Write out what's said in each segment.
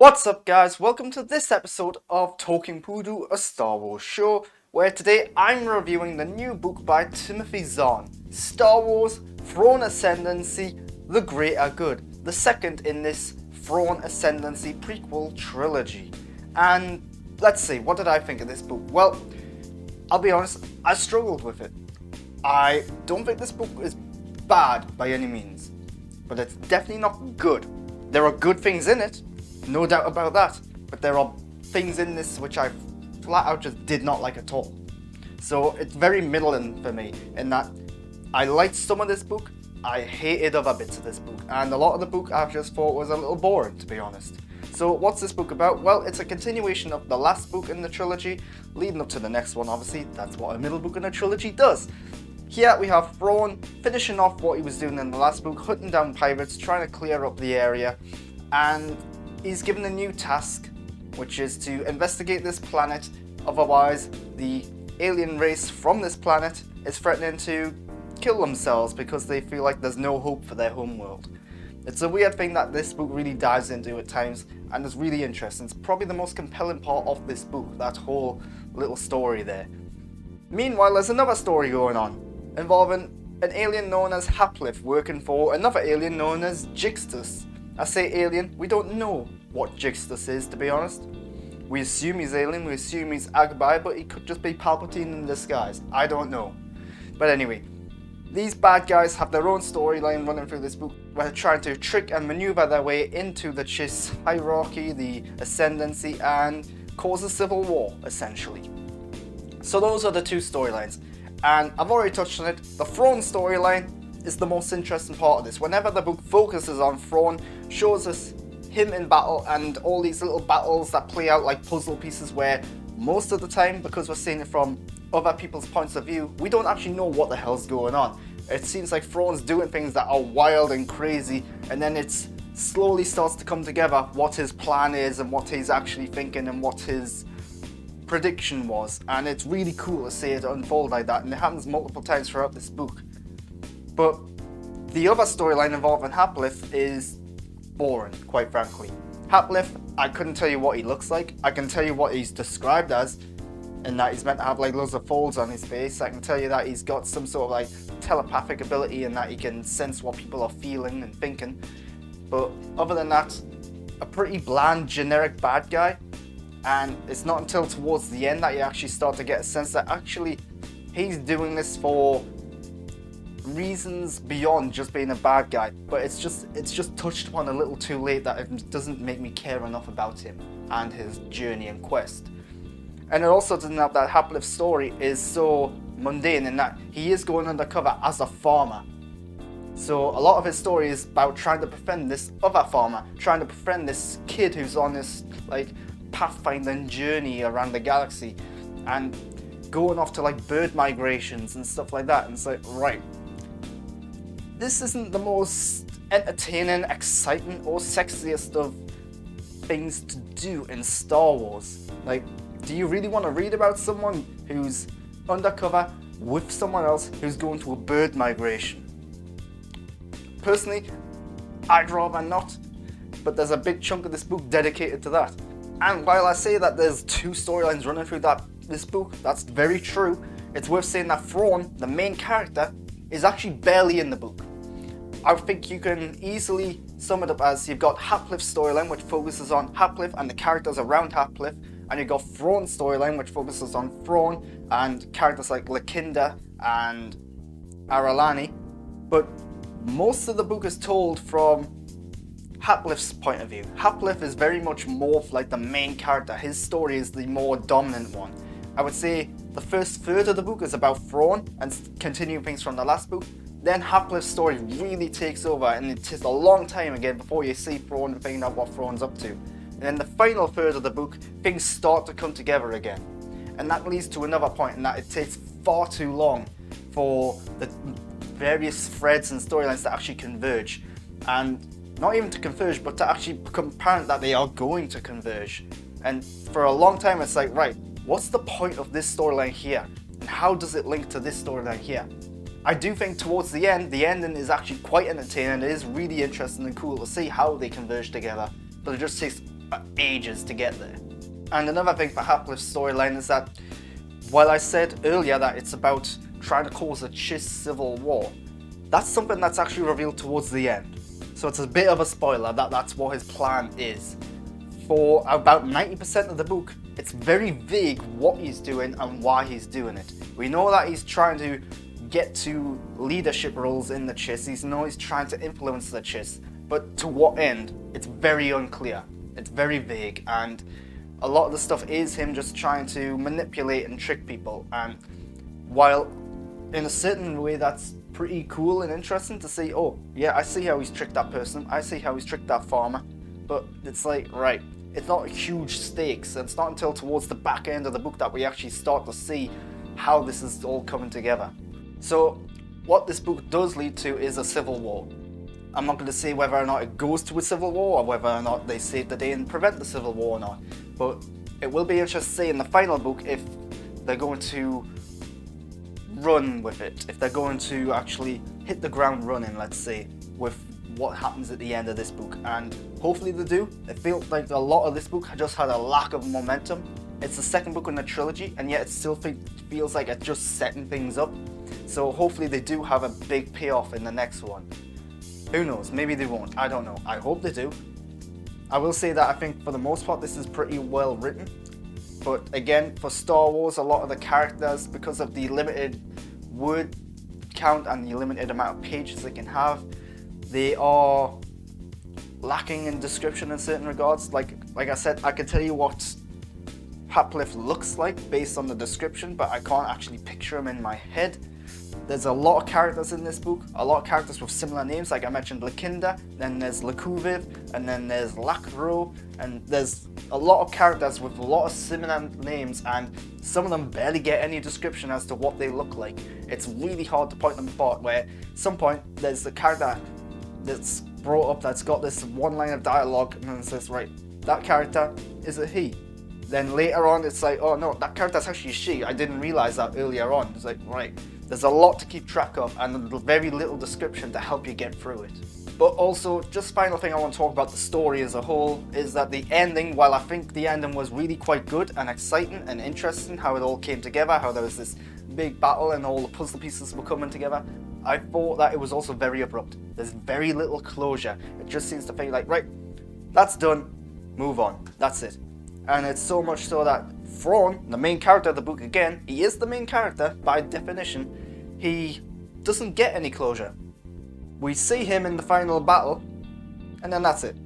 What's up guys, welcome to this episode of Talking Poodoo, a Star Wars show, where today I'm reviewing the new book by Timothy Zahn, Star Wars, Thrawn Ascendancy, The Greater Good, the second in this Thrawn Ascendancy prequel trilogy. And let's see, what did I think of this book? Well, I'll be honest, I struggled with it. I don't think this book is bad by any means, but it's definitely not good. There are good things in it, no doubt about that, but there are things in this which I flat out just did not like at all. So it's very middling for me in that I liked some of this book, I hated other bits of this book, and a lot of the book I just thought was a little boring, to be honest. So what's this book about? Well, it's a continuation of the last book in the trilogy, leading up to the next one. Obviously, that's what a middle book in a trilogy does. Here we have Thrawn finishing off what he was doing in the last book, hunting down pirates, trying to clear up the area, and he's given a new task, which is to investigate this planet. Otherwise, the alien race from this planet is threatening to kill themselves because they feel like there's no hope for their homeworld. It's a weird thing that this book really dives into at times, and it's really interesting. It's probably the most compelling part of this book, that whole little story there. Meanwhile, there's another story going on, involving an alien known as Haplif working for another alien known as Jixtus. I say alien, we don't know what Jixtus is, to be honest. We assume he's alien, we assume he's Agbai, but he could just be Palpatine in disguise. I don't know. But anyway, these bad guys have their own storyline running through this book, where they're trying to trick and maneuver their way into the Chiss hierarchy, the Ascendancy, and cause a civil war, essentially. So those are the two storylines. And I've already touched on it. The Thrawn storyline is the most interesting part of this. Whenever the book focuses on Thrawn, shows us him in battle and all these little battles that play out like puzzle pieces, where most of the time, because we're seeing it from other people's points of view, we don't actually know what the hell's going on. It seems like Thrawn's doing things that are wild and crazy, and then it slowly starts to come together what his plan is and what he's actually thinking and what his prediction was, and it's really cool to see it unfold like that, and it happens multiple times throughout this book. But the other storyline involving Haplif is boring, quite frankly. Haplif, I couldn't tell you what he looks like. I can tell you what he's described as, in that he's meant to have like loads of folds on his face. I can tell you that he's got some sort of like telepathic ability and that he can sense what people are feeling and thinking. But other than that, a pretty bland, generic bad guy. And it's not until towards the end that you actually start to get a sense that actually he's doing this for reasons beyond just being a bad guy. But it's just touched upon a little too late that it doesn't make me care enough about him and his journey and quest. And it also doesn't help that Haplif's story is so mundane in that he is going undercover as a farmer. So a lot of his story is about trying to befriend this other farmer, trying to befriend this kid who's on this like pathfinding journey around the galaxy and going off to like bird migrations and stuff like that. And it's like, right, this isn't the most entertaining, exciting, or sexiest of things to do in Star Wars. Like, do you really want to read about someone who's undercover with someone else who's going to a bird migration? Personally, I'd rather not, but there's a big chunk of this book dedicated to that. And while I say that there's two storylines running through this book, that's very true. It's worth saying that Thrawn, the main character, is actually barely in the book. I think you can easily sum it up as you've got Haplif's storyline, which focuses on Haplif and the characters around Haplif, and you've got Thrawn's storyline, which focuses on Thrawn and characters like Lakinda and Aralani. But most of the book is told from Haplif's point of view. Haplif is very much more like the main character. His story is the more dominant one. I would say the first third of the book is about Thrawn and continuing things from the last book. Then Haplif's story really takes over, and it takes a long time again before you see Thrawn and find out what Thrawn's up to. And then the final third of the book, things start to come together again. And that leads to another point in that it takes far too long for the various threads and storylines to actually converge. And not even to converge, but to actually become apparent that they are going to converge. And for a long time it's like, right, what's the point of this storyline here? And how does it link to this storyline here? I do think towards the ending is actually quite entertaining. It is really interesting and cool to see how they converge together. But it just takes for ages to get there. And another thing for Haplif's storyline is that, while I said earlier that it's about trying to cause a Chiss civil war, that's something that's actually revealed towards the end. So it's a bit of a spoiler that that's what his plan is. For about 90% of the book, it's very vague what he's doing and why he's doing it. We know that he's trying to get to leadership roles in the Chiss, he's trying to influence the Chiss, but to what end? It's very unclear. It's very vague, and a lot of the stuff is him just trying to manipulate and trick people. And while in a certain way that's pretty cool and interesting to see, oh yeah, I see how he's tricked that person, I see how he's tricked that farmer, but it's like, right, it's not huge stakes, and it's not until towards the back end of the book that we actually start to see how this is all coming together. So what this book does lead to is a civil war. I'm not going to say whether or not it goes to a civil war or whether or not they save the day and prevent the civil war or not, but it will be interesting to see in the final book if they're going to run with it, if they're going to actually hit the ground running, let's say, with what happens at the end of this book, and hopefully they do. It feels like a lot of this book just had a lack of momentum. It's the second book in the trilogy, and yet it still feels like it's just setting things up. So hopefully they do have a big payoff in the next one. Who knows, maybe they won't, I don't know. I hope they do. I will say that I think for the most part this is pretty well written. But again, for Star Wars, a lot of the characters, because of the limited word count and the limited amount of pages they can have, they are lacking in description in certain regards. Like I said, I can tell you what Haplif looks like based on the description, but I can't actually picture him in my head. There's a lot of characters in this book, a lot of characters with similar names, like I mentioned Lakinda, then there's Lakuviv, and then there's Lakro, and there's a lot of characters with a lot of similar names, and some of them barely get any description as to what they look like. It's really hard to point them apart, where at some point there's a character that's brought up that's got this one line of dialogue, and then it says, right, that character is a he. Then later on it's like, oh no, that character's actually she, I didn't realize that earlier on. It's like, right, there's a lot to keep track of and very little description to help you get through it. But also, just final thing I want to talk about the story as a whole is that the ending, while I think the ending was really quite good and exciting and interesting, how it all came together, how there was this big battle and all the puzzle pieces were coming together, I thought that it was also very abrupt. There's very little closure. It just seems to feel like, right, that's done, move on, that's it. And it's so much so that Thrawn, the main character of the book again, he is the main character by definition, he doesn't get any closure. We see him in the final battle, and then that's it.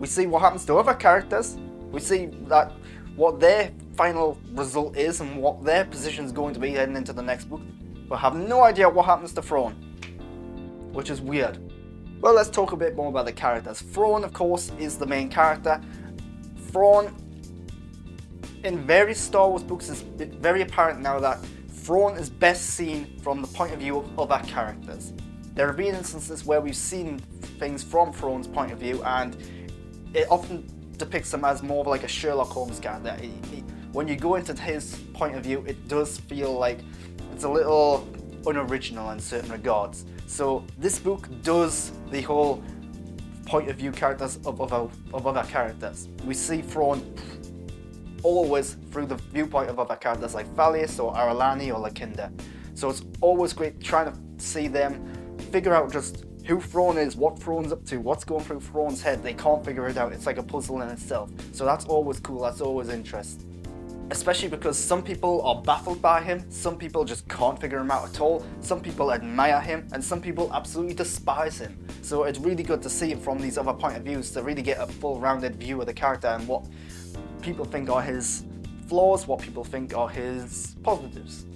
We see what happens to other characters, we see that what their final result is and what their position is going to be heading into the next book, but have no idea what happens to Thrawn, which is weird. Well, let's talk a bit more about the characters. Thrawn, of course, is the main character. Thrawn, in various Star Wars books, it's very apparent now that Thrawn is best seen from the point of view of other characters. There have been instances where we've seen things from Thrawn's point of view, and it often depicts him as more of like a Sherlock Holmes character. When you go into his point of view, it does feel like it's a little unoriginal in certain regards. So this book does the whole point of view characters of other characters. We see Thrawn always through the viewpoint of other characters like Thalius or Aralani or Lakinda. So it's always great trying to see them figure out just who Thrawn is, what Thrawn's up to, what's going through Thrawn's head. They can't figure it out. It's like a puzzle in itself. So that's always cool, that's always interesting. Especially because some people are baffled by him, some people just can't figure him out at all, some people admire him, and some people absolutely despise him. So it's really good to see it from these other point of views to really get a full rounded view of the character and what people think are his flaws, what people think are his positives.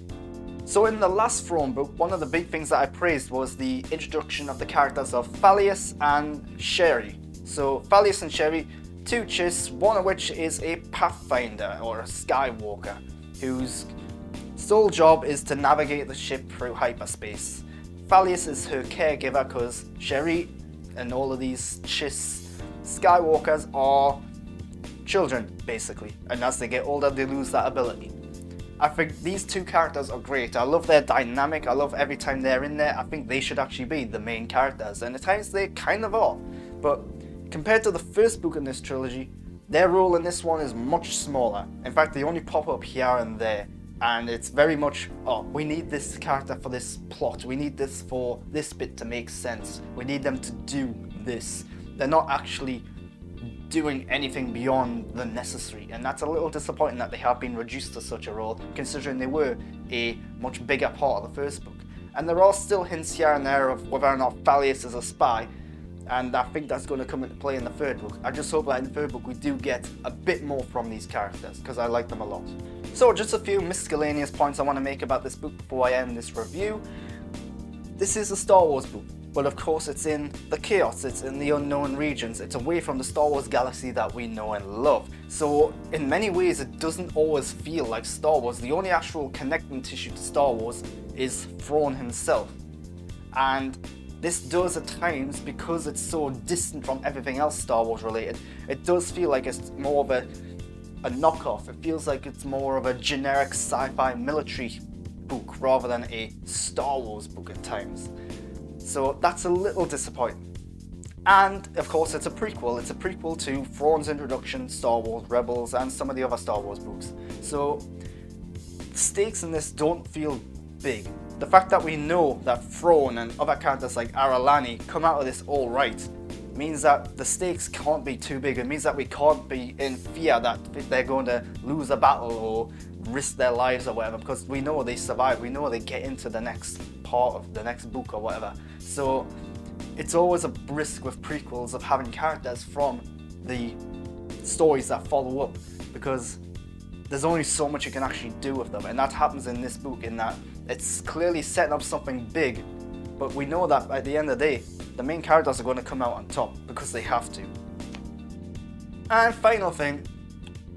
So in the last Thrawn book, one of the big things that I praised was the introduction of the characters of Thalius and Sherry. So Thalius and Sherry, two Chiss, one of which is a Pathfinder or a Skywalker, whose sole job is to navigate the ship through hyperspace. Thalius is her caregiver because Sherry and all of these Chiss Skywalkers are children, basically, and as they get older they lose that ability. I think these two characters are great. I love their dynamic, I love every time they're in there. I think they should actually be the main characters, and at times they kind of are. But compared to the first book in this trilogy, Their role in this one is much smaller. In fact, they only pop up here and there. And it's very much, oh, we need this character for this plot. We need this for this bit to make sense. We need them to do this. They're not actually doing anything beyond the necessary. And that's a little disappointing that they have been reduced to such a role, considering they were a much bigger part of the first book. And there are still hints here and there of whether or not Thalius is a spy. And I think that's going to come into play in the third book. I just hope that in the third book we do get a bit more from these characters, because I like them a lot. So just a few miscellaneous points I want to make about this book before I end this review. This is a Star Wars book, but of course it's in the chaos, it's in the unknown regions, it's away from the Star Wars galaxy that we know and love. So in many ways it doesn't always feel like Star Wars. The only actual connecting tissue to Star Wars is Thrawn himself. And this does at times, because it's so distant from everything else Star Wars related, it does feel like it's more of a knockoff. It feels like it's more of a generic sci-fi military book rather than a Star Wars book at times. So that's a little disappointing. And of course it's a prequel. It's a prequel to Thrawn's introduction, Star Wars Rebels, and some of the other Star Wars books. So the stakes in this don't feel big. The fact that we know that Thrawn and other characters like Aralani come out of this all right means that the stakes can't be too big. It means that we can't be in fear that they're going to lose a battle or risk their lives or whatever, because we know they survive, we know they get into the next part of the next book or whatever. So it's always a risk with prequels of having characters from the stories that follow up, because there's only so much you can actually do with them, and that happens in this book in that it's clearly setting up something big, but we know that at the end of the day the main characters are going to come out on top because they have to. And final thing,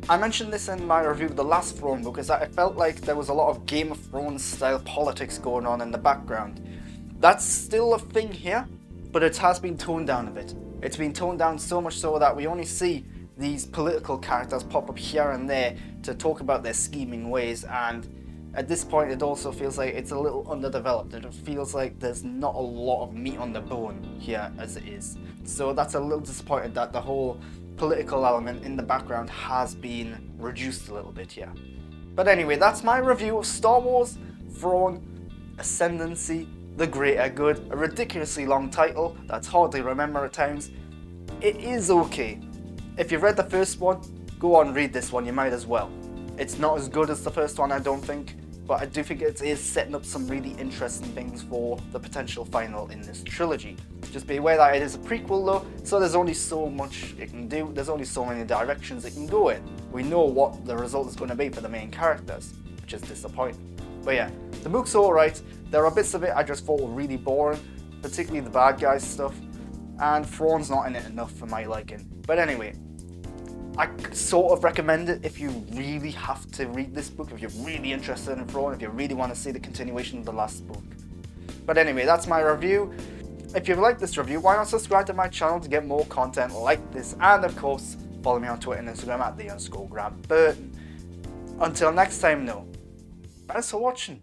I mentioned this in my review of the last Thrawn book, is that I felt like there was a lot of Game of Thrones style politics going on in the background. That's still a thing here, but it has been toned down a bit. It's been toned down so much so that we only see these political characters pop up here and there to talk about their scheming ways, and at this point it also feels like it's a little underdeveloped. It feels like there's not a lot of meat on the bone here as it is. So that's a little disappointed that the whole political element in the background has been reduced a little bit here. But anyway, that's my review of Star Wars Thrawn Ascendancy, The Greater Good. A ridiculously long title that's hard to remember at times. It is okay. If you've read the first one, go on read this one, you might as well. It's not as good as the first one, I don't think, but I do think it is setting up some really interesting things for the potential final in this trilogy. Just be aware that it is a prequel though, so there's only so much it can do, there's only so many directions it can go in. We know what the result is going to be for the main characters, which is disappointing. But yeah, the book's alright. There are bits of it I just thought were really boring, particularly the bad guys stuff, and Thrawn's not in it enough for my liking. But anyway, I sort of recommend it if you really have to read this book, if you're really interested in Thrawn, if you really want to see the continuation of the last book. But anyway, that's my review. If you've liked this review, why not subscribe to my channel to get more content like this, and of course, follow me on Twitter and Instagram at _GrantBurton. Until next time though, thanks for watching.